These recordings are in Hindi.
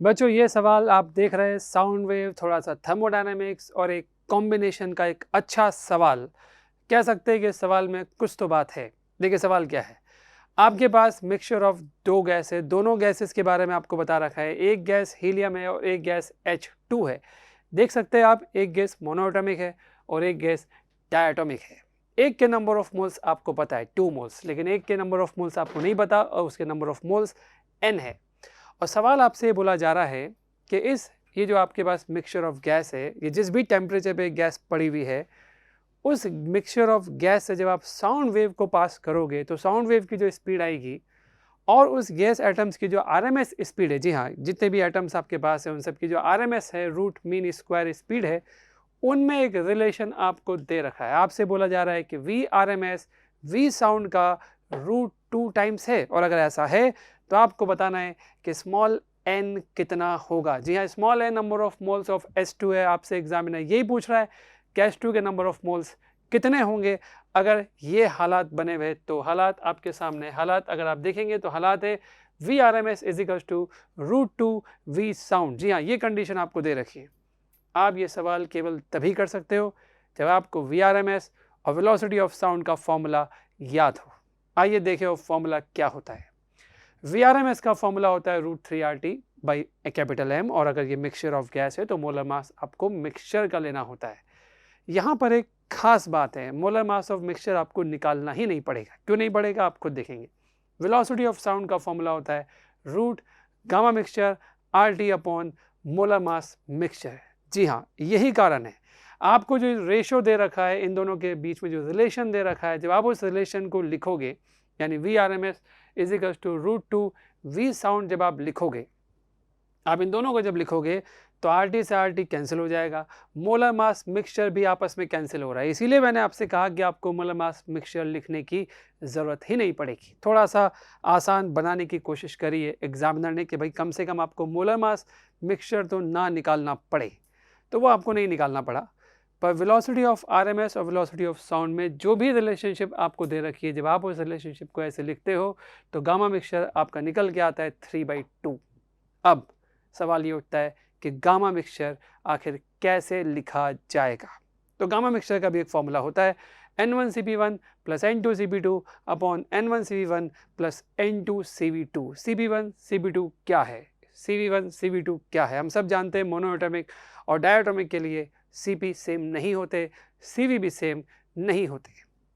बच्चों ये सवाल आप देख रहे हैं साउंड वेव, थोड़ा सा थर्मोडायनामिक्स और एक कॉम्बिनेशन का एक अच्छा सवाल। कह सकते हैं कि इस सवाल में कुछ तो बात है। देखिए सवाल क्या है। आपके पास मिक्सचर ऑफ दो गैस है, दोनों गैसेस के बारे में आपको बता रखा है। एक गैस हीलियम है और एक गैस H2 है। देख सकते हैं आप, एक गैस मोनोएटॉमिक है और एक गैस डायटोमिक है। एक के नंबर ऑफ मोल्स आपको पता है 2 मोल्स, लेकिन एक के नंबर ऑफ मोल्स आपको नहीं पता और उसके नंबर ऑफ मोल्स n है। और सवाल आपसे बोला जा रहा है कि ये जो आपके पास मिक्सचर ऑफ गैस है, ये जिस भी टेम्परेचर पे गैस पड़ी हुई है, उस मिक्सचर ऑफ गैस से जब आप साउंड वेव को पास करोगे तो साउंड वेव की जो स्पीड आएगी और उस गैस एटम्स की जो आरएमएस स्पीड है, जी हाँ, जितने भी एटम्स आपके पास है उन सब की जो आरएमएस है, रूट मीन स्क्वायर स्पीड है, उनमें एक रिलेशन आपको दे रखा है। आपसे बोला जा रहा है कि वी आरएमएस वी साउंड का √2 टाइम्स है, और अगर ऐसा है तो आपको बताना है कि स्मॉल n कितना होगा। जी हाँ, small n number of moles of H2 है। आपसे एग्जामिनर यही पूछ रहा है कि H2 के नंबर ऑफ मोल्स कितने होंगे अगर ये हालात बने हुए। तो हालात आपके सामने, हालात अगर आप देखेंगे तो हालात है V R M S is equal to √2 V sound. जी हाँ, ये कंडीशन आपको दे रखी है। आप ये सवाल केवल तभी कर सकते हो जब आपको वी आर एम एस और वेलोसिटी ऑफ साउंड का फॉर्मूला याद हो। आइए देखें वो फॉर्मूला क्या होता है। वी आर एम एस का फॉर्मूला होता है √3RT बाई कैपिटल M, और अगर ये मिक्सचर ऑफ गैस है तो मोलर मास आपको मिक्सचर का लेना होता है। यहाँ पर एक खास बात है, मोलर मास ऑफ मिक्सचर आपको निकालना ही नहीं पड़ेगा। क्यों नहीं पड़ेगा आप खुद देखेंगे। वेलोसिटी ऑफ साउंड का फॉर्मूला होता है root gamma mixture RT upon molar mass mixture. जी हाँ, यही कारण है। आपको जो रेशो दे रखा है, इन दोनों के बीच में जो रिलेशन दे रखा है, जब आप उस रिलेशन को लिखोगे, यानी V R M S is equal to √2 V sound, जब आप लिखोगे, आप इन दोनों को जब लिखोगे तो RT से RT कैंसिल हो जाएगा। मोलर मास मिक्सचर भी आपस में कैंसिल हो रहा है। इसीलिए मैंने आपसे कहा कि आपको मोलर मास मिक्सचर लिखने की ज़रूरत ही नहीं पड़ेगी। थोड़ा सा आसान बनाने की कोशिश करिए एग्जामिनर ने कि भाई कम से कम आपको मोलर मास मिक्सचर तो ना निकालना पड़े, तो वो आपको नहीं निकालना पड़ा। पर वेलोसिटी ऑफ आरएमएस और वेलोसिटी ऑफ साउंड में जो भी रिलेशनशिप आपको दे रखी है, जब आप उस रिलेशनशिप को ऐसे लिखते हो तो गामा मिक्सचर आपका निकल के आता है 3/2। अब सवाल ये उठता है कि गामा मिक्सचर आखिर कैसे लिखा जाएगा। तो गामा मिक्सचर का भी एक फॉर्मूला होता है N1Cp1 plus N2Cp2 upon N1Cv1 plus N2Cv2। Cp1 Cp2 क्या है, Cv1 Cv2 क्या है, हम सब जानते हैं। मोनोएटॉमिक और डायटोमिक के लिए Cp सेम नहीं होते, Cv भी सेम नहीं होते।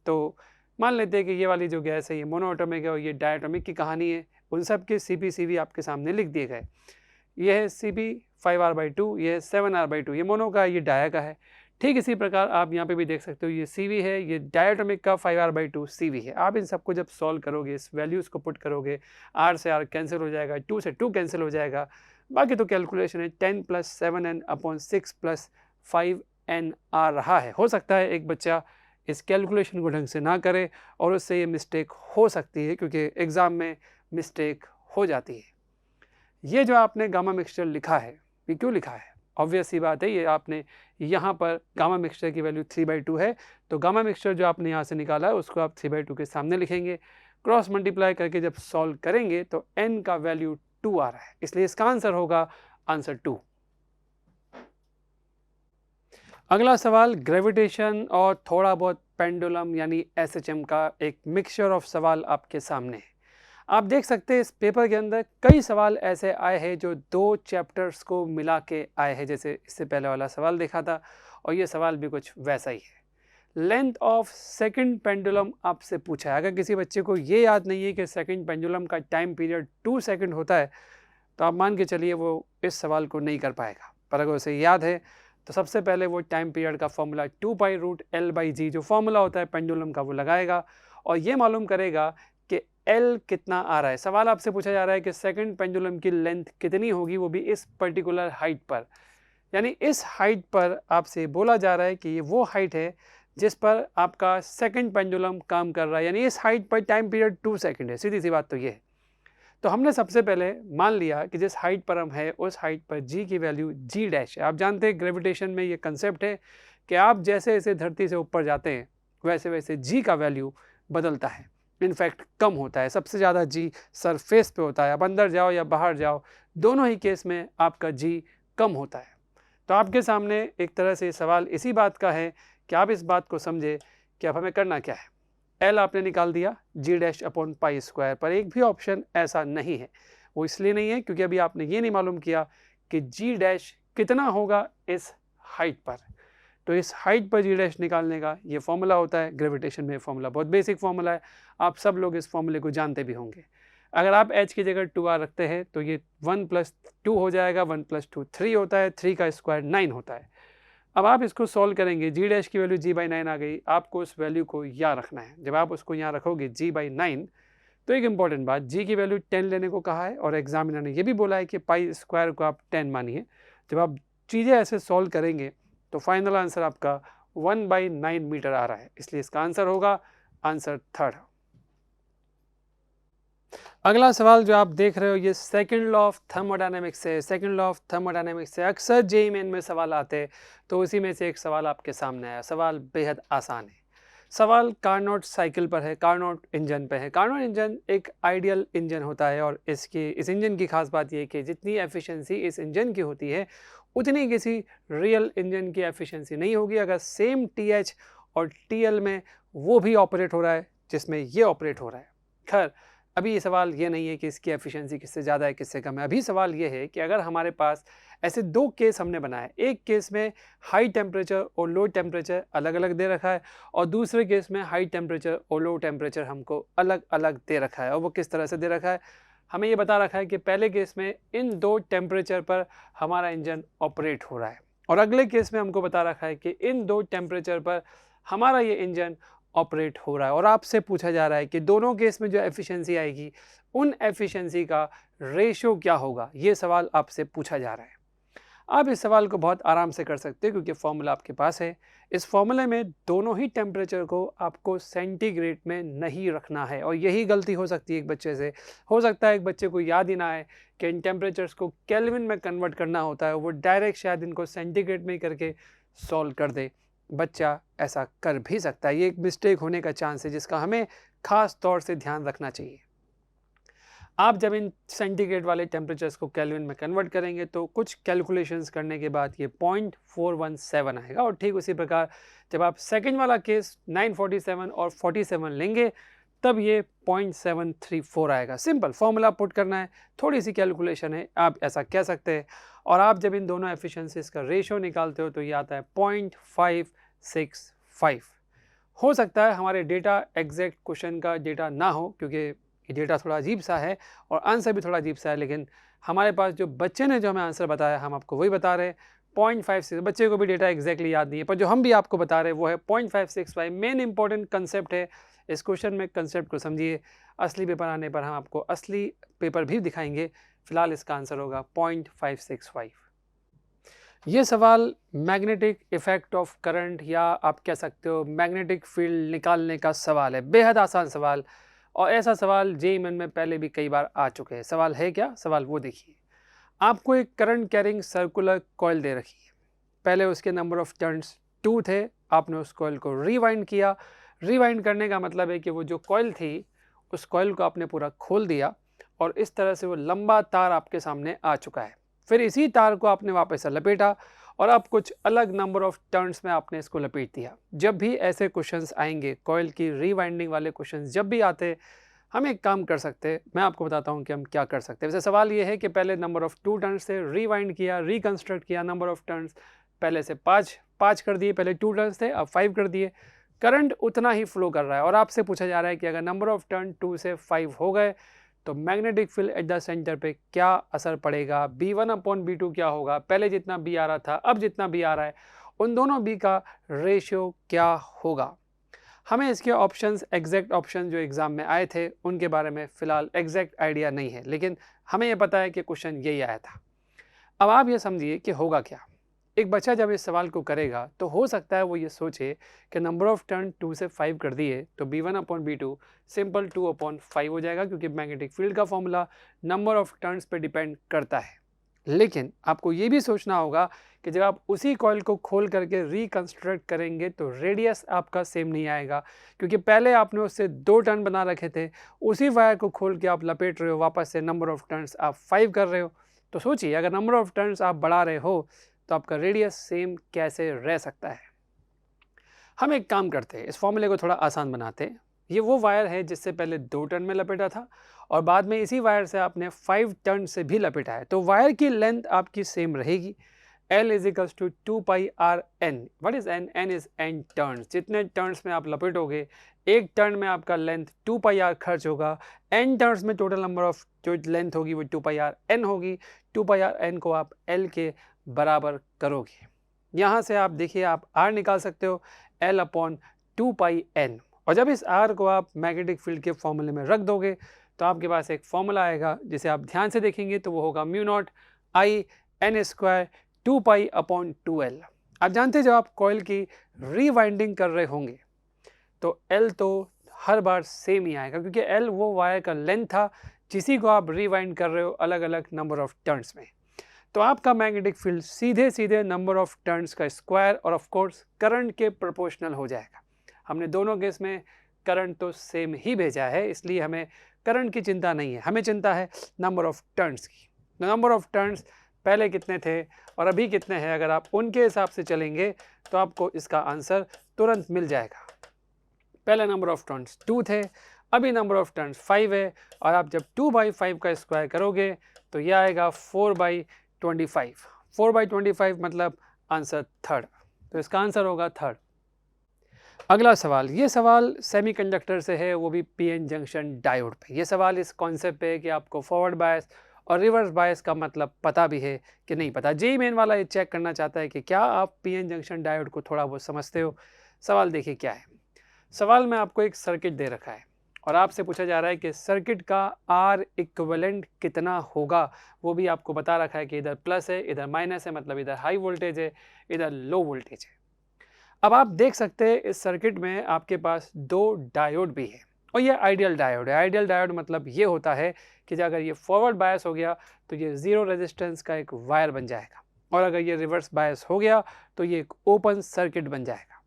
तो मान लेते हैं कि ये वाली जो गैस है ये मोनोएटॉमिक है और ये डायटोमिक की कहानी है। उन सब के Cp Cv आपके सामने लिख दिए गए। ये है Cp5r/2, ये है 7r/2, ये मोनो का, ये डाया का है। ठीक इसी प्रकार आप यहाँ पे भी देख सकते हो, ये Cv है, ये डायटोमिक का 5r/2 Cv है। आप इन सबको जब सॉल्व करोगे, इस वैल्यूज़ को पुट करोगे, r से r कैंसिल हो जाएगा, 2 से 2 कैंसिल हो जाएगा। बाकी तो कैलकुलेशन है। 10 + 7n अपॉन 6 + 5n आ रहा है। हो सकता है एक बच्चा इस कैलकुलेशन को ढंग से ना करे और उससे ये मिस्टेक हो सकती है, क्योंकि एग्ज़ाम में मिस्टेक हो जाती है। ये जो आपने गामा मिक्सचर लिखा है, ये क्यों लिखा है? ऑब्वियस सी बात है, ये आपने यहाँ पर गामा मिक्सचर की वैल्यू 3/2 है, तो गामा मिक्सचर जो आपने यहाँ से निकाला है उसको आप 3/2 के सामने लिखेंगे। क्रॉस मल्टीप्लाई करके जब सॉल्व करेंगे तो n का वैल्यू 2 आ रहा है, इसलिए इसका आंसर होगा आंसर 2। अगला सवाल ग्रेविटेशन और थोड़ा बहुत पेंडुलम यानी SHM का एक मिक्सचर ऑफ सवाल आपके सामने है। आप देख सकते हैं इस पेपर के अंदर कई सवाल ऐसे आए हैं जो 2 चैप्टर्स को मिला के आए हैं, जैसे इससे पहले वाला सवाल देखा था, और ये सवाल भी कुछ वैसा ही है। लेंथ ऑफ सेकंड पेंडुलम आपसे पूछा है। अगर किसी बच्चे को ये याद नहीं है कि सेकंड पेंडुलम का टाइम पीरियड 2 सेकंड होता है, तो आप मान के चलिए वो इस सवाल को नहीं कर पाएगा। पर अगर उसे याद है तो सबसे पहले वो टाइम पीरियड का फॉर्मूला 2π√L/g जो फॉर्मूला होता है पेंडुलम का, वो लगाएगा और ये मालूम करेगा कि L कितना आ रहा है। सवाल आपसे पूछा जा रहा है कि सेकंड पेंडुलम की लेंथ कितनी होगी, वो भी इस पर्टिकुलर हाइट पर। यानी इस हाइट पर आपसे बोला जा रहा है कि ये वो हाइट है जिस पर आपका सेकंड पेंडुलम काम कर रहा है, यानी इस हाइट पर टाइम पीरियड 2 सेकंड है। सीधी सी बात तो ये है। तो हमने सबसे पहले मान लिया कि जिस हाइट पर हम है उस हाइट पर g की वैल्यू g' है। आप जानते हैं ग्रेविटेशन में ये कंसेप्ट है कि आप जैसे जैसे धरती से ऊपर जाते हैं वैसे वैसे g का वैल्यू बदलता है। इनफैक्ट कम होता है। सबसे ज़्यादा जी सरफेस पे होता है। आप अंदर जाओ या बाहर जाओ, दोनों ही केस में आपका जी कम होता है। तो आपके सामने एक तरह से सवाल इसी बात का है कि आप इस बात को समझे कि अब हमें करना क्या है। एल आपने निकाल दिया जी डैश अपॉन पाई स्क्वायर, पर एक भी ऑप्शन ऐसा नहीं है। वो इसलिए नहीं है क्योंकि अभी आपने ये नहीं मालूम किया कि जी डैश कितना होगा इस हाइट पर। तो इस हाइट पर जी डैश निकालने का ये फॉर्मूला होता है। ग्रेविटेशन में फॉर्मूला बहुत बेसिक फॉर्मूला है, आप सब लोग इस फॉर्मूले को जानते भी होंगे। अगर आप h की जगह 2r रखते हैं तो ये 1 + 2 हो जाएगा, 1 + 2 3 होता है, 3 का स्क्वायर 9 होता है। अब आप इसको सॉल्व करेंगे, जी डैश की वैल्यू g/9 आ गई। आपको उस वैल्यू को यहाँ रखना है। जब आप उसको यहाँ रखोगे g/9, तो एक इंपॉर्टेंट बात, g की वैल्यू 10 लेने को कहा है और एग्जामिनर ने ये भी बोला है कि पाई स्क्वायर को आप 10 मानिए। जब आप चीज़ें ऐसे सॉल्व करेंगे तो फाइनल आंसर आपका 1/9 मीटर आ रहा है, इसलिए इसका आंसर होगा आंसर 3rd। अगला सवाल जो आप देख रहे हो ये सेकंड लॉ ऑफ थर्मोडायनेमिक्स से। सेकंड लॉ ऑफ थर्मोडायनेमिक्स से अक्सर जेईई मेन में सवाल आते हैं, तो उसी में से एक सवाल आपके सामने आया। सवाल बेहद आसान है। सवाल कार्नोट साइकिल पर है, कार्नोट इंजन पे है। कार्नोट इंजन एक आइडियल इंजन होता है और इस इंजन की खास बात यह है कि जितनी एफिशिएंसी इस इंजन की होती है उतनी किसी रियल इंजन की एफिशिएंसी नहीं होगी अगर सेम TH और TL में वो भी ऑपरेट हो रहा है जिसमें ये ऑपरेट हो रहा है। खैर, अभी ये सवाल ये नहीं है कि इसकी एफिशिएंसी किससे ज़्यादा है किससे कम है। अभी सवाल ये है कि अगर हमारे पास ऐसे दो केस हमने बनाए, एक केस में हाई टेम्परेचर और लो टेम्परेचर अलग अलग दे रखा है और दूसरे केस में हाई टेम्परेचर और लो टेम्परेचर हमको अलग अलग दे रखा है। और वो किस तरह से दे रखा है, हमें ये बता रखा है कि पहले केस में इन दो टेम्परेचर पर हमारा इंजन ऑपरेट हो रहा है और अगले केस में हमको बता रखा है कि इन दो टेम्परेचर पर हमारा ये इंजन ऑपरेट हो रहा है। और आपसे पूछा जा रहा है कि दोनों केस में जो एफिशिएंसी आएगी उन एफिशिएंसी का रेशियो क्या होगा, ये सवाल आपसे पूछा जा रहा है। आप इस सवाल को बहुत आराम से कर सकते हैं क्योंकि फॉर्मूला आपके पास है। इस फॉर्मूले में दोनों ही टेम्परेचर को आपको सेंटीग्रेड में नहीं रखना है और यही गलती हो सकती है एक बच्चे से। हो सकता है एक बच्चे को याद ही ना आए कि इन टेम्परेचर्स को केल्विन में कन्वर्ट करना होता है, वो डायरेक्ट शायद इनको सेंटीग्रेड में करके सॉल्व कर दे। बच्चा ऐसा कर भी सकता है, ये एक मिस्टेक होने का चांस है जिसका हमें खास तौर से ध्यान रखना चाहिए। आप जब इन सेंटीग्रेड वाले टेम्परेचर्स को केल्विन में कन्वर्ट करेंगे तो कुछ कैलकुलेशंस करने के बाद ये 0.417 आएगा। और ठीक उसी प्रकार जब आप सेकंड वाला केस 947 और 47 लेंगे तब ये 0.734 आएगा। सिंपल फॉर्मूला पुट करना है, थोड़ी सी कैलकुलेशन है, आप ऐसा कह सकते हैं। और आप जब इन दोनों एफिशिएंसीज का रेशियो निकालते हो तो ये आता है 0.565। हो सकता है हमारे डेटा एग्जैक्ट क्वेश्चन का डेटा ना हो क्योंकि ये डेटा थोड़ा अजीब सा है और आंसर भी थोड़ा अजीब सा है, लेकिन हमारे पास जो बच्चे ने जो हमें आंसर बताया हम आपको वही बता रहे हैं 0.56। बच्चे को भी डेटा एग्जैक्टली याद नहीं है, पर जो हम भी आपको बता रहे हैं वो है 0.565। मेन इंपॉर्टेंट कंसेप्ट है इस क्वेश्चन में, कंसेप्ट को समझिए। असली पेपर आने पर हम आपको असली पेपर भी दिखाएंगे। फिलहाल इसका आंसर होगा 0.565। ये सवाल मैग्नेटिक इफेक्ट ऑफ करंट या आप कह सकते हो मैग्नेटिक फील्ड निकालने का सवाल है। बेहद आसान सवाल और ऐसा सवाल जेईई मेन में पहले भी कई बार आ चुके हैं। सवाल है क्या, सवाल वो देखिए। आपको एक करंट कैरिंग सर्कुलर कॉइल दे रखी है, पहले उसके नंबर ऑफ टर्न्स 2 थे, आपने उस कॉइल को रिवाइंड किया। रिवाइंड करने का मतलब है कि वो जो कॉइल थी उस कॉइल को आपने पूरा खोल दिया और इस तरह से वो लंबा तार आपके सामने आ चुका है। फिर इसी तार को आपने वापस से लपेटा और अब कुछ अलग नंबर ऑफ टर्न्स में आपने इसको लपेट दिया। जब भी ऐसे क्वेश्चंस आएंगे, कॉइल की रीवाइंडिंग वाले क्वेश्चंस जब भी आते, हम एक काम कर सकते हैं, मैं आपको बताता हूं कि हम क्या कर सकते हैं। वैसे सवाल ये है कि पहले नंबर ऑफ 2 टर्न्स से रिवाइंड किया, रिकंस्ट्रक्ट किया, नंबर ऑफ टर्न्स पहले से 5 कर दिए, पहले 2 टर्न्स थे अब 5 कर दिए। करंट उतना ही फ्लो कर रहा है और आपसे पूछा जा रहा है कि अगर नंबर ऑफ टर्न 2 से 5 हो गए तो magnetic field at the centre पे क्या असर पड़ेगा, B1/B2 क्या होगा, पहले जितना B आ रहा था अब जितना B आ रहा है, उन दोनों B का रेशियो क्या होगा। हमें इसके ऑप्शंस, एग्जैक्ट ऑप्शन जो एग्जाम में आए थे उनके बारे में फ़िलहाल एग्जैक्ट आइडिया नहीं है, लेकिन हमें ये पता है कि क्वेश्चन यही आया था। अब आप ये समझिए कि होगा क्या। एक बच्चा जब इस सवाल को करेगा तो हो सकता है वो ये सोचे कि नंबर ऑफ टर्न 2 से 5 कर दिए तो B1/B2 सिंपल 2/5 हो जाएगा क्योंकि मैग्नेटिक फील्ड का फॉर्मूला नंबर ऑफ टर्न्स पे डिपेंड करता है। लेकिन आपको ये भी सोचना होगा कि जब आप उसी कॉइल को खोल करके रिकंस्ट्रक्ट करेंगे तो रेडियस आपका सेम नहीं आएगा, क्योंकि पहले आपने उससे 2 टर्न बना रखे थे, उसी वायर को खोल के आप लपेट रहे हो, वापस से नंबर ऑफ टर्न्स आप 5 कर रहे हो। तो सोचिए अगर नंबर ऑफ टर्न्स आप बढ़ा रहे हो तो आपका रेडियस सेम कैसे रह सकता है। हम एक काम करते हैं, इस फॉर्मूले को थोड़ा आसान बनाते हैं। ये वो वायर है जिससे पहले 2 टर्न में लपेटा था और बाद में इसी वायर से आपने 5 टर्न से भी लपेटा है, तो वायर की लेंथ आपकी सेम रहेगी। L is equals to 2 pi R N. What is N? N is N turns. जितने टर्न्स में आप लपेटोगे, एक टर्न में आपका लेंथ 2 पाई आर खर्च होगा, एन टर्न्स में टोटल नंबर ऑफ जो लेंथ होगी वो 2 पाई आर एन होगी। 2 पाई आर एन को आप L के बराबर करोगे। यहाँ से आप देखिए आप R निकाल सकते हो, L अपॉन 2 पाई एन। और जब इस R को आप मैग्नेटिक फील्ड के फॉर्मूले में रख दोगे तो आपके पास एक फॉर्मूला आएगा जिसे आप ध्यान से देखेंगे तो वो होगा mu naught I N square 2 pi upon 2L। आप जानते हैं जब आप कॉइल की रीवाइंडिंग कर रहे होंगे तो L तो हर बार सेम ही आएगा, क्योंकि L वो वायर का लेंथ था जिसी को आप रीवाइंड कर रहे हो अलग अलग नंबर ऑफ टर्न्स में। तो आपका मैग्नेटिक फील्ड सीधे सीधे नंबर ऑफ टर्न्स का स्क्वायर और ऑफ कोर्स करंट के प्रोपोर्शनल हो जाएगा। हमने दोनों केस में करंट तो सेम ही भेजा है, इसलिए हमें करंट की चिंता नहीं है, हमें चिंता है नंबर ऑफ टर्न्स की। नंबर ऑफ टर्न्स पहले कितने थे और अभी कितने हैं, अगर आप उनके हिसाब से चलेंगे तो आपको इसका आंसर तुरंत मिल जाएगा। पहले नंबर ऑफ टर्न्स 2 थे, अभी नंबर ऑफ टर्न्स 5 है, और आप जब 2/5 का स्क्वायर करोगे तो यह आएगा 4/25। 4/25 मतलब आंसर थर्ड, तो इसका आंसर होगा थर्ड। अगला सवाल, ये सवाल सेमीकंडक्टर से है, वो भी पीएन जंक्शन डायोड पे। ये सवाल इस कॉन्सेप्ट पे है कि आपको फॉरवर्ड बायस और रिवर्स बायस का मतलब पता भी है कि नहीं पता। जेईई मेन वाला ये चेक करना चाहता है कि क्या आप पीएन जंक्शन डायोड को थोड़ा बहुत समझते हो। सवाल देखिए क्या है। सवाल में आपको एक सर्किट दे रखा है और आपसे पूछा जा रहा है कि सर्किट का आर इक्विवेलेंट कितना होगा। वो भी आपको बता रखा है कि इधर प्लस है, इधर माइनस है, मतलब इधर हाई वोल्टेज है, इधर लो वोल्टेज है। अब आप देख सकते हैं इस सर्किट में आपके पास 2 डायोड भी है और ये आइडियल डायोड है। आइडियल डायोड मतलब ये होता है कि अगर ये फॉरवर्ड बायस हो गया तो ये जीरो रेजिस्टेंस का एक वायर बन जाएगा, और अगर ये रिवर्स बायस हो गया तो ये एक ओपन सर्किट बन जाएगा।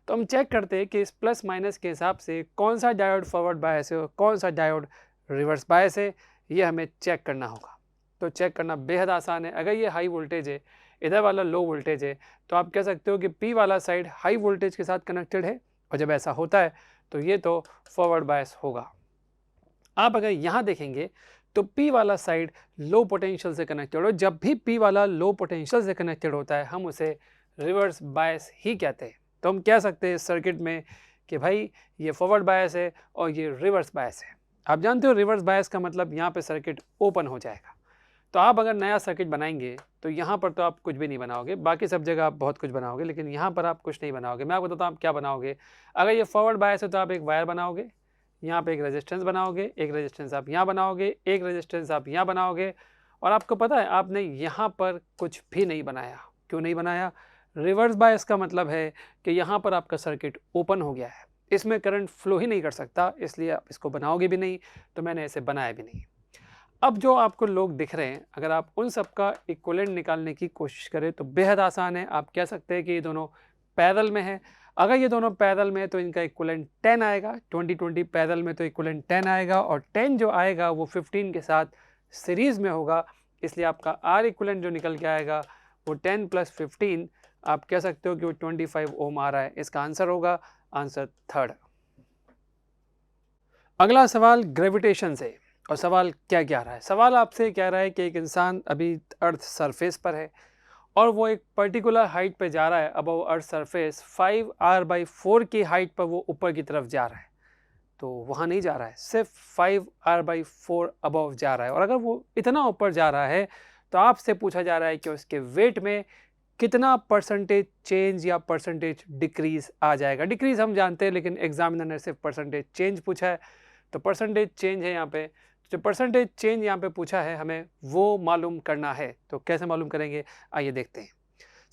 तो हम चेक करते हैं कि इस प्लस माइनस के हिसाब से कौन सा डायोड फॉरवर्ड बायस है और कौन सा डायोड रिवर्स बायस है, ये हमें चेक करना होगा। तो चेक करना बेहद आसान है। अगर ये हाई वोल्टेज है, इधर वाला लो वोल्टेज है, तो आप कह सकते हो कि P वाला साइड हाई वोल्टेज के साथ कनेक्टेड है, और जब ऐसा होता है तो ये तो फॉरवर्ड बायस होगा। आप अगर यहाँ देखेंगे तो P वाला साइड लो पोटेंशियल से कनेक्टेड, और जब भी P वाला लो पोटेंशियल से कनेक्टेड होता है हम उसे रिवर्स बायस ही कहते हैं। तो हम कह सकते हैं इस सर्किट में कि भाई ये फॉरवर्ड बायस है और ये रिवर्स बायस है। आप जानते हो रिवर्स बायस का मतलब यहाँ पे सर्किट ओपन हो जाएगा। तो आप अगर नया सर्किट बनाएंगे तो यहाँ पर तो आप कुछ भी नहीं बनाओगे, बाकी सब जगह आप बहुत कुछ बनाओगे, लेकिन यहाँ पर आप कुछ नहीं बनाओगे। मैं आपको बताता हूँ आप क्या बनाओगे। अगर ये फॉरवर्ड बायस है तो आप एक वायर बनाओगे, यहाँ पे एक रेजिस्टेंस बनाओगे, एक रेजिस्टेंस आप यहाँ बनाओगे, एक रेजिस्टेंस आप यहाँ बनाओगे, और आपको पता है आपने यहाँ पर कुछ भी नहीं बनाया। क्यों नहीं बनाया? रिवर्स बायस का मतलब है कि यहाँ पर आपका सर्किट ओपन हो गया है, इसमें करंट फ्लो ही नहीं कर सकता, इसलिए आप इसको बनाओगे भी नहीं, तो मैंने इसे बनाया भी नहीं। अब जो आपको लोग दिख रहे हैं, अगर आप उन सब का इक्विवेलेंट निकालने की कोशिश करें तो बेहद आसान है। आप कह सकते हैं कि ये दोनों पैरेलल में है। अगर ये दोनों पैरेलल में है तो इनका इक्विवेलेंट 10 आएगा। 20-20 पैरेलल में तो इक्विवेलेंट 10 आएगा, और 10 जो आएगा वो 15 के साथ सीरीज़ में होगा, इसलिए आपका आर इक्विवेलेंट जो निकल के आएगा वो 10 + 15, आप कह सकते हो कि वो 25 ओम आ रहा है। इसका आंसर होगा आंसर थर्ड। अगला सवाल ग्रेविटेशन से, और सवाल क्या कह रहा है? सवाल आपसे कह रहा है कि एक इंसान अभी अर्थ सरफेस पर है और वो एक पर्टिकुलर हाइट पे जा रहा है, अबव अर्थ सरफेस 5r/4 की हाइट पर वो ऊपर की तरफ जा रहा है। तो वहाँ नहीं जा रहा है, सिर्फ 5r/4 अबव जा रहा है। और अगर वो इतना ऊपर जा रहा है तो आपसे पूछा जा रहा है कि उसके वेट में कितना परसेंटेज चेंज या परसेंटेज डिक्रीज आ जाएगा। डिक्रीज हम जानते हैं, लेकिन एग्जामिनर ने सिर्फ परसेंटेज चेंज पूछा है, तो परसेंटेज चेंज है यहाँ पे। जो परसेंटेज चेंज यहाँ पे पूछा है हमें वो मालूम करना है। तो कैसे मालूम करेंगे, आइए देखते हैं।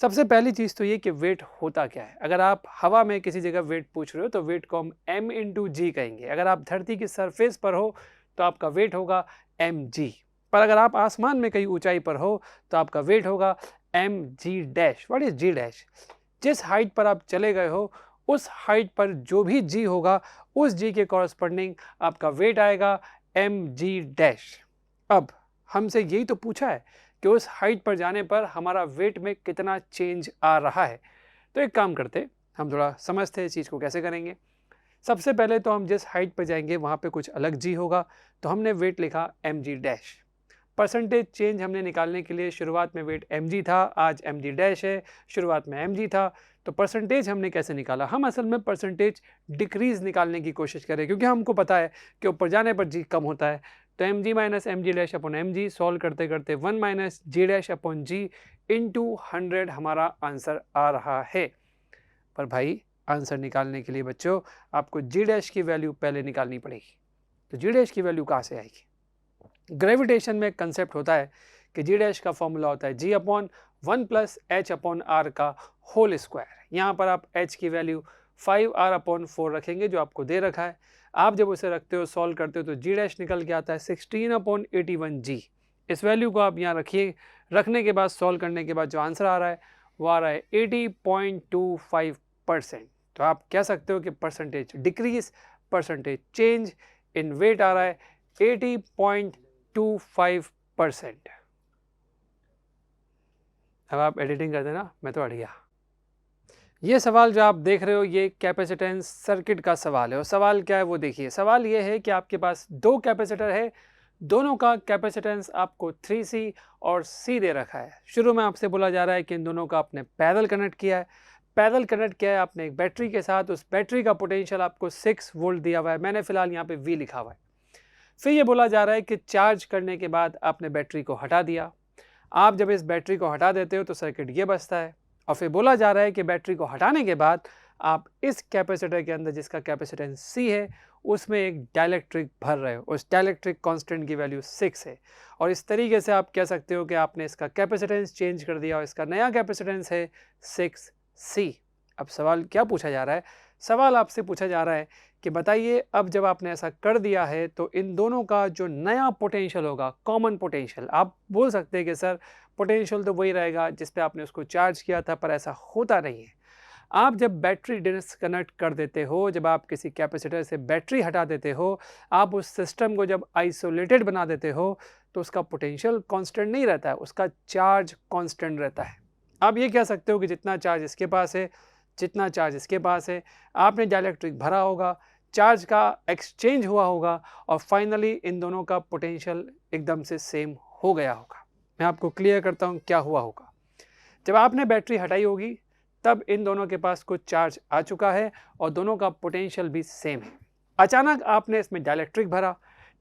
सबसे पहली चीज़ तो ये कि वेट होता क्या है। अगर आप हवा में किसी जगह वेट पूछ रहे हो तो वेट को हम m × g कहेंगे। अगर आप धरती की सरफेस पर हो तो आपका वेट होगा mg। पर अगर आप आसमान में कहीं ऊंचाई पर हो तो आपका वेट होगा mg dash. What is g dash? जिस हाइट पर आप चले गए हो उस हाइट पर जो भी g होगा उस g के कॉरस्पॉन्डिंग आपका वेट आएगा mg डैश। अब हमसे यही तो पूछा है कि उस हाइट पर जाने पर हमारा वेट में कितना चेंज आ रहा है। तो एक काम करते, हम थोड़ा समझते हैं इस चीज़ को कैसे करेंगे। सबसे पहले तो हम जिस हाइट पर जाएंगे वहाँ पे कुछ अलग जी होगा, तो हमने वेट लिखा mg डैश। परसेंटेज चेंज हमने निकालने के लिए शुरुआत में वेट mg था, आज mg डैश है, शुरुआत में mg था, तो परसेंटेज हमने कैसे निकाला? हम असल में परसेंटेज डिक्रीज निकालने की कोशिश करें, क्योंकि हमको पता है कि ऊपर जाने पर जी कम होता है। तो mg minus mg dash upon mg solve करते करते 1 minus g dash upon g into 100 हमारा आंसर आ रहा है। पर भाई आंसर निकालने के लिए बच्चों आपको g डैश की वैल्यू पहले निकालनी पड़ेगी। तो g डैश की वैल्यू कहाँ से आएगी? ग्रेविटेशन में एक कंसेप्ट होता है कि g डैश का फॉर्मूला होता है g upon 1 plus H upon R का होल स्क्वायर। यहाँ पर आप h की वैल्यू 5r अपॉन 4 रखेंगे जो आपको दे रखा है। आप जब उसे रखते हो, सॉल्व करते हो, तो g डैश निकल के आता है 16 अपॉन 81g। इस वैल्यू को आप यहाँ रखिए, रखने के बाद सॉल्व करने के बाद जो आंसर आ रहा है वो आ रहा है 80.25%। तो आप कह सकते हो कि percentage decrease, percentage change in weight आ रहा है 80.25%। अब आप एडिटिंग कर देना, मैं तो अड़ गया। ये सवाल जो आप देख रहे हो ये कैपेसिटेंस सर्किट का सवाल है, और सवाल क्या है वो देखिए। सवाल ये है कि आपके पास दो कैपेसिटर है, दोनों का कैपेसिटेंस आपको 3C और C दे रखा है। शुरू में आपसे बोला जा रहा है कि इन दोनों का आपने पैरेलल कनेक्ट किया है। पैरेलल कनेक्ट किया है आपने एक बैटरी के साथ, उस बैटरी का पोटेंशियल आपको 6 वोल्ट दिया हुआ है, मैंने फिलहाल यहाँ पे V लिखा हुआ है। फिर ये बोला जा रहा है कि चार्ज करने के बाद आपने बैटरी को हटा दिया। आप जब इस बैटरी को हटा देते हो तो सर्किट ये बचता है, और फिर बोला जा रहा है कि बैटरी को हटाने के बाद आप इस कैपेसिटर के अंदर जिसका कैपेसिटेंस C है उसमें एक डाइलेक्ट्रिक भर रहे हो, उस डाइलेक्ट्रिक कांस्टेंट की वैल्यू 6 है, और इस तरीके से आप कह सकते हो कि आपने इसका कैपेसिटेंस चेंज कर दिया और इसका नया कैपेसिटेंस है 6C। अब सवाल क्या पूछा जा रहा है? सवाल आपसे पूछा जा रहा है कि बताइए अब जब आपने ऐसा कर दिया है तो इन दोनों का जो नया पोटेंशियल होगा, कॉमन पोटेंशियल, आप बोल सकते हैं कि सर पोटेंशियल तो वही रहेगा जिस पे आपने उसको चार्ज किया था, पर ऐसा होता नहीं है। आप जब बैटरी डिस्कनेक्ट कर देते हो, जब आप किसी कैपेसिटर से बैटरी हटा देते हो, आप उस सिस्टम को जब आइसोलेटेड बना देते हो तो उसका पोटेंशियल कांस्टेंट नहीं रहता है, उसका चार्ज कांस्टेंट रहता है। आप ये कह सकते हो कि जितना चार्ज इसके पास है, जितना चार्ज इसके पास है, आपने डाइलेक्ट्रिक भरा होगा, चार्ज का एक्सचेंज हुआ होगा, और फाइनली इन दोनों का पोटेंशियल एकदम से सेम हो गया होगा। मैं आपको क्लियर करता हूँ क्या हुआ होगा। जब आपने बैटरी हटाई होगी तब इन दोनों के पास कुछ चार्ज आ चुका है और दोनों का पोटेंशियल भी सेम है। अचानक आपने इसमें डाइलेक्ट्रिक भरा,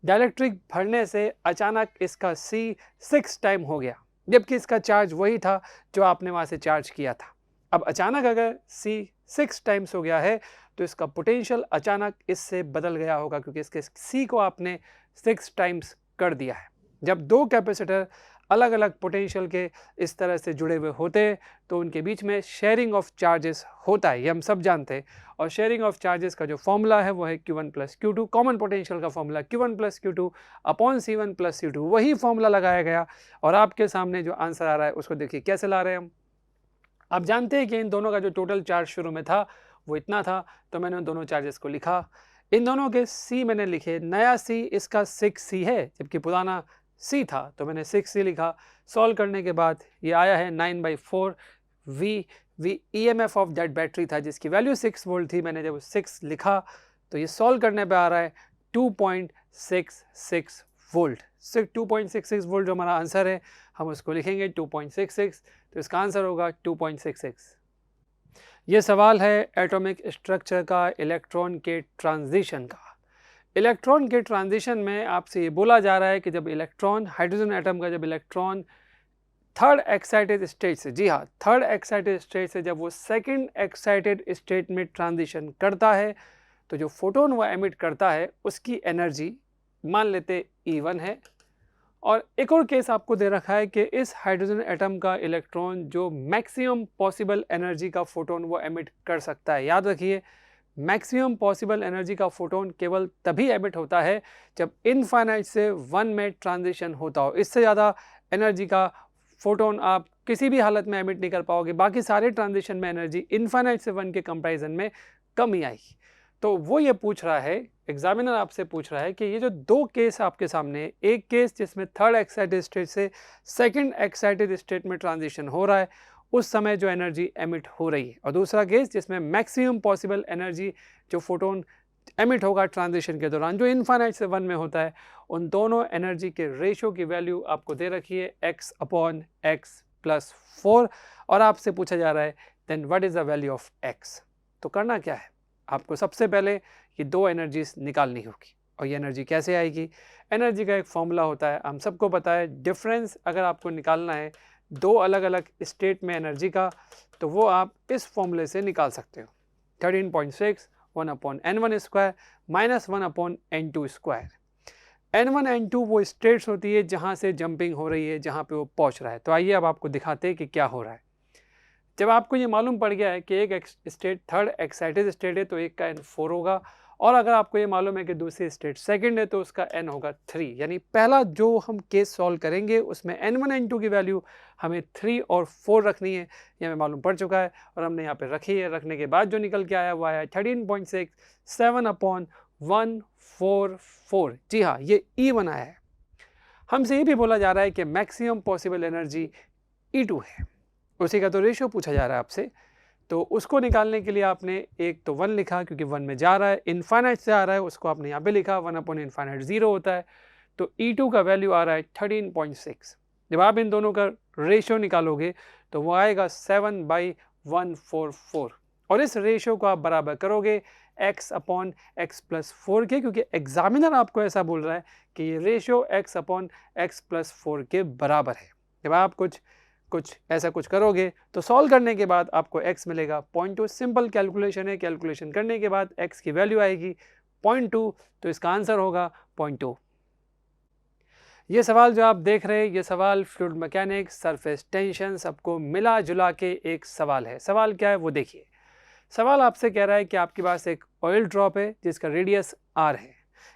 डाइलेक्ट्रिक भरने से अचानक इसका C 6 टाइम हो गया, जबकि इसका चार्ज वही था जो आपने वहाँ से चार्ज किया था। अब अचानक अगर C 6 टाइम्स हो गया है तो इसका पोटेंशियल अचानक इससे बदल गया होगा, क्योंकि इसके C को आपने 6 टाइम्स कर दिया है। जब दो कैपेसिटर अलग अलग पोटेंशियल के इस तरह से जुड़े हुए होते तो उनके बीच में शेयरिंग ऑफ चार्जेस होता है, ये हम सब जानते हैं। और शेयरिंग ऑफ चार्जेस का जो फॉर्मूला है वो है Q1 plus Q2, common potential का formula Q1 plus Q2 upon C1 plus C2, वही फॉर्मूला लगाया गया। और आपके सामने जो आंसर आ रहा है उसको देखिए कैसे ला रहे हैं हम। आप जानते हैं कि इन दोनों का जो टोटल चार्ज शुरू में था वो इतना था, तो मैंने उन दोनों चार्जेस को लिखा। इन दोनों के C मैंने लिखे, नया C इसका 6C है जबकि पुराना C था, तो मैंने 6C लिखा। सॉल्व करने के बाद ये आया है 9/4 V EMF of that battery था जिसकी वैल्यू 6 वोल्ट थी। मैंने जब 6 लिखा तो ये सॉल्व करने पे आ रहा है 2.66 वोल्ट। 2.66 वोल्ट जो हमारा आंसर है हम उसको लिखेंगे 2.66, तो इसका आंसर होगा 2.66। ये सवाल है एटॉमिक स्ट्रक्चर का, इलेक्ट्रॉन के ट्रांजिशन का। इलेक्ट्रॉन के ट्रांजिशन में आपसे ये बोला जा रहा है कि जब इलेक्ट्रॉन, हाइड्रोजन एटम का जब इलेक्ट्रॉन थर्ड एक्साइटेड स्टेट से, जी हाँ, थर्ड एक्साइटेड स्टेट से जब वो सेकंड एक्साइटेड स्टेट में ट्रांजिशन करता है तो जो फोटोन वो एमिट करता है उसकी एनर्जी मान लेते E1 है। और एक और केस आपको दे रखा है कि इस हाइड्रोजन एटम का इलेक्ट्रॉन जो मैक्सिमम पॉसिबल एनर्जी का फोटोन वो एमिट कर सकता है, याद रखिए मैक्सिमम पॉसिबल एनर्जी का फोटोन केवल तभी एमिट होता है जब इनफाइनाइट से 1 में ट्रांजिशन होता हो। इससे ज़्यादा एनर्जी का फोटोन आप किसी भी हालत में एमिट नहीं कर पाओगे। बाकी सारे ट्रांजिशन में एनर्जी इनफाइनाइट से 1 के कंपैरिजन में कम ही आएगी। तो वो ये पूछ रहा है, एग्जामिनर आपसे पूछ रहा है कि ये जो दो केस आपके सामने, एक केस जिसमें थर्ड एक्साइटेड स्टेट से सेकंड एक्साइटेड स्टेट में ट्रांजिशन हो रहा है, उस समय जो एनर्जी एमिट हो रही है, और दूसरा केस जिसमें मैक्सिमम पॉसिबल एनर्जी जो फोटोन एमिट होगा ट्रांजिशन के दौरान, जो इनफाइनाइट से 1 में होता है, उन दोनों एनर्जी के रेशियो की वैल्यू आपको दे रखी है x/x+4, और आपसे पूछा जा रहा है then what is the value of x। तो करना क्या है, आपको सबसे पहले ये दो एनर्जीज निकालनी होगी। और ये एनर्जी कैसे आएगी? एनर्जी का एक फॉर्मूला होता है, हम सबको पता है। डिफरेंस अगर आपको निकालना है दो अलग अलग स्टेट में एनर्जी का, तो वो आप इस फॉर्मूले से निकाल सकते हो। 13.6 1/n1² - 1/n2²। n1 n2 वो स्टेट्स होती है जहाँ से जंपिंग हो रही है, जहाँ पे वो पहुँच रहा है। तो आइए अब आपको दिखाते हैं कि क्या हो रहा है। जब आपको ये मालूम पड़ गया है कि एक स्टेट थर्ड एक्साइटेड स्टेट है तो एक का n4 होगा, और अगर आपको ये मालूम है कि दूसरी स्टेट सेकंड है तो उसका n होगा 3। यानी पहला जो हम केस सॉल्व करेंगे उसमें n1 n2 की वैल्यू हमें 3 और 4 रखनी है, ये हमें मालूम पड़ चुका है और हमने यहाँ पे रखी है। रखने के बाद जो निकल के आया वो आया 13.6 7/144। जी हाँ, ये E1 आया है। हमसे ये भी बोला जा रहा है कि मैक्सिमम पॉसिबल एनर्जी E2 है, उसी का तो रेशियो पूछा जा रहा है आपसे। तो उसको निकालने के लिए आपने एक तो 1 लिखा क्योंकि 1 में जा रहा है, इनफाइनाइट से आ रहा है, उसको आपने यहाँ पे लिखा, 1/∞ 0 होता है। तो E2 का वैल्यू आ रहा है 13.6। जब आप इन दोनों का रेशियो निकालोगे तो वो आएगा 7/144, और इस रेशियो को आप बराबर करोगे x/x+4 के, क्योंकि एग्जामिनर आपको ऐसा बोल रहा है कि ये रेशियो x/x+4 के बराबर है। जब आप कुछ ऐसा कुछ करोगे तो सॉल्व करने के बाद आपको x मिलेगा 0.2। सिंपल कैलकुलेशन है, कैलकुलेशन करने के बाद x की वैल्यू आएगी 0.2, तो इसका आंसर होगा 0.2। ये सवाल जो आप देख रहे हैं, ये सवाल फ्लूइड मैकेनिक्स, सरफेस टेंशन, सबको मिला जुला के एक सवाल है। सवाल क्या है वो देखिए। सवाल आपसे कह रहा है कि आपके पास एक ऑयल ड्रॉप है जिसका रेडियस r है।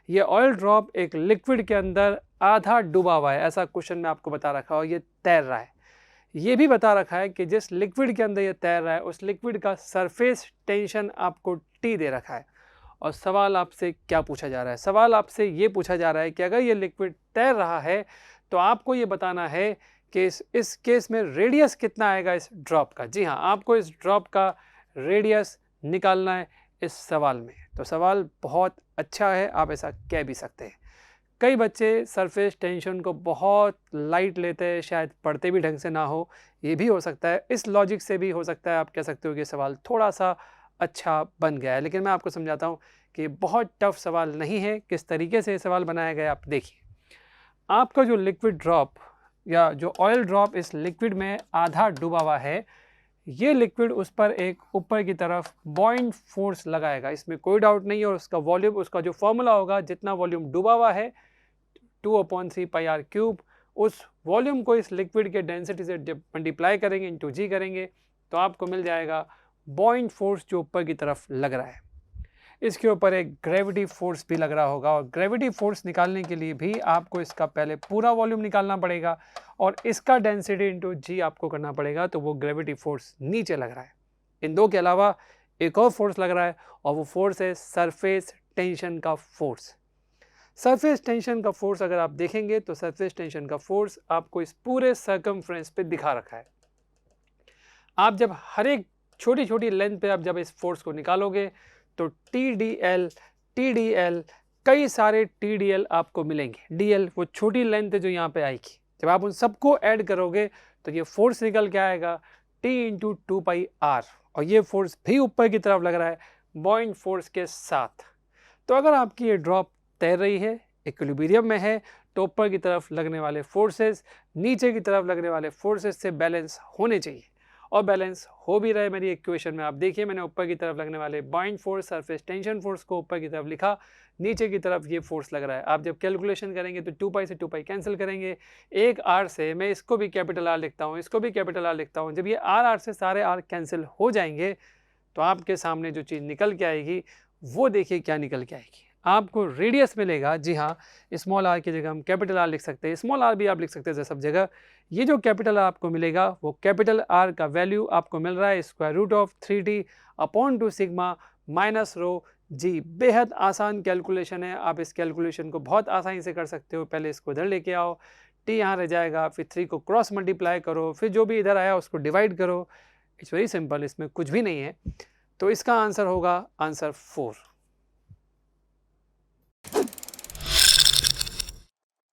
ये ऑयल ड्रॉप एक लिक्विड के अंदर आधा डूबा हुआ है, ऐसा क्वेश्चन में आपको बता रखा हो, ये तैर रहा है। ये भी बता रखा है कि जिस लिक्विड के अंदर ये तैर रहा है उस लिक्विड का सरफेस टेंशन आपको T दे रखा है। और सवाल आपसे क्या पूछा जा रहा है? सवाल आपसे ये पूछा जा रहा है कि अगर ये लिक्विड तैर रहा है तो आपको ये बताना है कि इस केस में रेडियस कितना आएगा इस ड्रॉप का। जी हाँ, आपको इस ड्रॉप का रेडियस निकालना है इस सवाल में। तो सवाल बहुत अच्छा है, आप ऐसा कह भी सकते हैं। कई बच्चे सरफेस टेंशन को बहुत लाइट लेते हैं, शायद पढ़ते भी ढंग से ना हो, ये भी हो सकता है। इस लॉजिक से भी हो सकता है आप कह सकते हो कि सवाल थोड़ा सा अच्छा बन गया है, लेकिन मैं आपको समझाता हूँ कि बहुत टफ सवाल नहीं है। किस तरीके से सवाल बनाया गया आप देखिए। आपका जो लिक्विड ड्रॉप या जो ऑयल ड्रॉप इस लिक्विड में आधा डूबा हुआ है, ये लिक्विड उस पर एक ऊपर की तरफ बॉइंट फोर्स लगाएगा, इसमें कोई डाउट नहीं है। और उसका वॉल्यूम, उसका जो फॉर्मूला होगा, जितना वॉल्यूम डूबा हुआ है 2/3πr³, उस वॉल्यूम को इस लिक्विड के डेंसिटी से मल्टीप्लाई करेंगे, इंटू जी करेंगे, तो आपको मिल जाएगा बॉइंट फोर्स जो ऊपर की तरफ लग रहा है। इसके ऊपर एक ग्रेविटी फोर्स भी लग रहा होगा, और ग्रेविटी फोर्स निकालने के लिए भी आपको इसका पहले पूरा वॉल्यूम निकालना पड़ेगा और इसका डेंसिटी इंटू जी आपको करना पड़ेगा। तो वो ग्रेविटी फोर्स नीचे लग रहा है। इन दो के अलावा एक और फोर्स लग रहा है, और वो फोर्स है सरफेस टेंशन का फोर्स। सरफेस टेंशन का फोर्स अगर आप देखेंगे तो सरफेस टेंशन का फोर्स आपको इस पूरे सर्कमफ्रेंस पे दिखा रखा है। आप जब हर एक छोटी छोटी लेंथ पे आप जब इस फोर्स को निकालोगे तो TDL कई सारे TDL आपको मिलेंगे। DL वो छोटी लेंथ है जो यहाँ पे आएगी। जब आप उन सबको ऐड करोगे तो ये फोर्स निकल के आएगा T × 2πr, और ये फोर्स भी ऊपर की तरफ लग रहा है बॉइंट फोर्स के साथ। तो अगर आपकी ये ड्रॉप तैर रही है, इक्विलिब्रियम में है, तो ऊपर की तरफ लगने वाले फोर्सेस नीचे की तरफ लगने वाले फोर्सेस से बैलेंस होने चाहिए, और बैलेंस हो भी रहे मेरी इक्वेशन में। आप देखिए, मैंने ऊपर की तरफ लगने वाले बॉइंट फोर्स, सरफेस टेंशन फोर्स को ऊपर की तरफ लिखा, नीचे की तरफ ये फोर्स लग रहा है। आप जब कैलकुलेशन करेंगे तो 2π से 2π कैंसिल करेंगे, एक r से मैं इसको भी कैपिटल R लिखता हूँ, इसको भी कैपिटल R लिखता हूँ। जब ये r से सारे r कैंसिल हो जाएंगे तो आपके सामने जो चीज़ निकल के आएगी वो देखिए क्या निकल के आएगी। आपको रेडियस मिलेगा, जी हाँ, स्मॉल आर की जगह हम कैपिटल आर लिख सकते हैं, स्मॉल आर भी आप लिख सकते हैं सब जगह। ये जो कैपिटल आर आपको मिलेगा वो कैपिटल आर का वैल्यू आपको मिल रहा है square root of 3t upon 2 sigma minus rho g. बेहद आसान कैलकुलेशन है, आप इस कैलकुलेशन को बहुत आसानी से कर सकते हो। पहले इसको इधर लेके आओ, टी यहाँ रह जाएगा, फिर 3 को क्रॉस मल्टीप्लाई करो, फिर जो भी इधर आया उसको डिवाइड करो। इट्स वेरी सिंपल, इसमें कुछ भी नहीं है। तो इसका आंसर होगा आंसर 4।